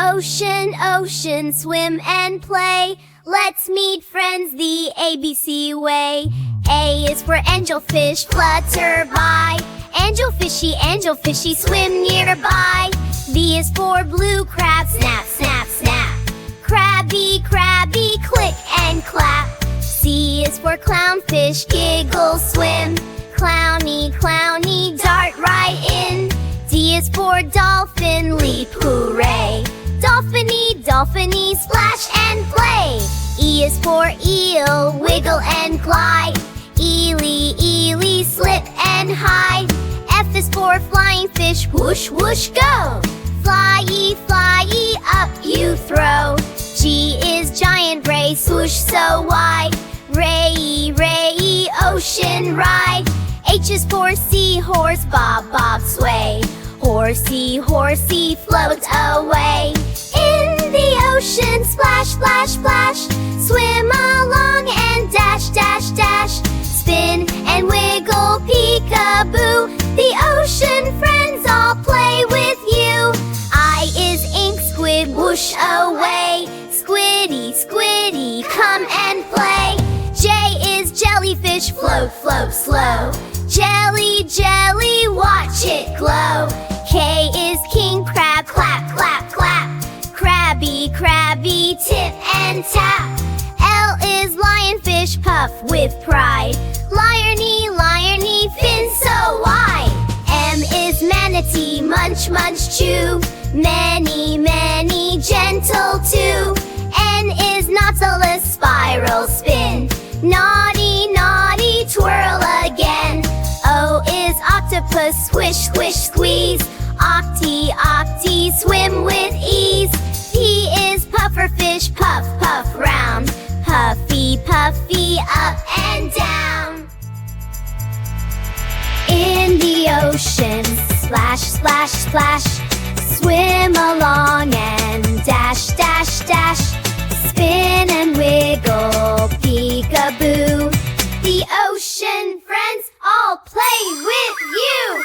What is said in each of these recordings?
Ocean, ocean, swim and play. Let's meet friends the ABC way. A is for angelfish, flutter by. Angelfishy, angelfishy, swim nearby. B is for blue crab, snap, snap, snap. Crabby, crabby, click and clap. C is for clownfish, giggle, swim. Clowny, clowny, dart right in. D is for dolphin, leap, hooray. Dolphiny, dolphiny, splash and play. E is for eel, wiggle and glide. Eely, eely, slip and hide. F is for flying fish, whoosh, whoosh, go. Fly-y, fly-y, up you throw. G is giant ray, swoosh so wide. Ray-y, ray-y, ocean ride. H is for seahorse, bob, bob, sway. Horsey, horsey, float away. In the ocean, splash, splash, splash. Swim along and dash, dash, dash. Spin and wiggle, peekaboo. The ocean friends all play with you. I is ink squid, whoosh away. Squiddy, squiddy, come and play. J is jellyfish, float, float, slow. Jelly, jelly, watch it glow. K is king crab, clap, clap, clap. Crabby, crabby, tip and tap. L is lionfish, puff with pride. Liony, liony, fin so wide. M is manatee, munch, munch, chew. Many, many, gentle too. N is nautilus, spiral, spin. Naughty, naughty, twirl again. O is octopus, squish, squish, squeeze. Octy, octy, swim with ease. P is pufferfish, puff, puff, round. Puffy, puffy, up and down. In the ocean, splash, splash, splash. Swim along and dash, dash, dash. Spin and wiggle, peekaboo. The ocean friends all play with you.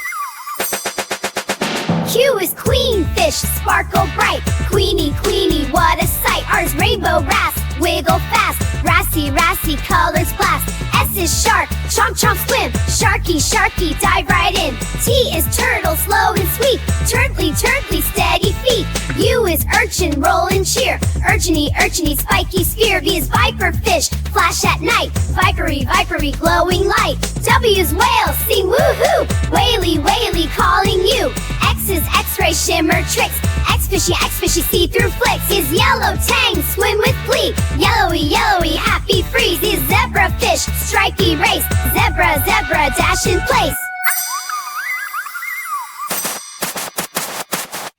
Q is queenfish, sparkle bright. Queenie, queenie, what a sight. R's rainbow wrasse, wiggle fast. Rassy, rassy, colors blast. S is shark, chomp, chomp, swim. Sharky, sharky, dive right in. T is turtle, slow and sweet. Turtly, turtly, steady feet. U is urchin, roll and cheer. Urchiny, urchiny, spiky spear. V is viperfish, flash at night. Vipery, vipery, glowing light. W is whale, sing woohoo. Whaley, whaley, calling you. X is x-ray, shimmer tricks. X-fishy, see-through flicks. Is yellow tang, swim with glee. Yellowy, yellowy, happy freeze. Is zebrafish, stripey race. Zebra, zebra, dash in place.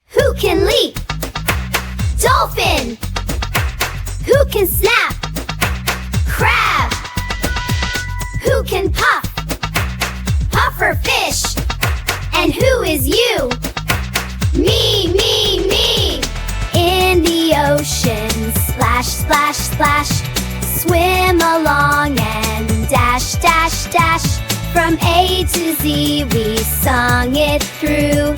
Who can leap? Dolphin. Who can snap? Crab. Who can puff? Pufferfish. And who is you? Me, me, me. In the ocean, splash, splash, splash. Swim along and dash, dash, dash. From A to Z we sung it through.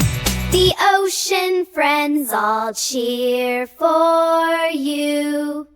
The ocean friends all cheer for you.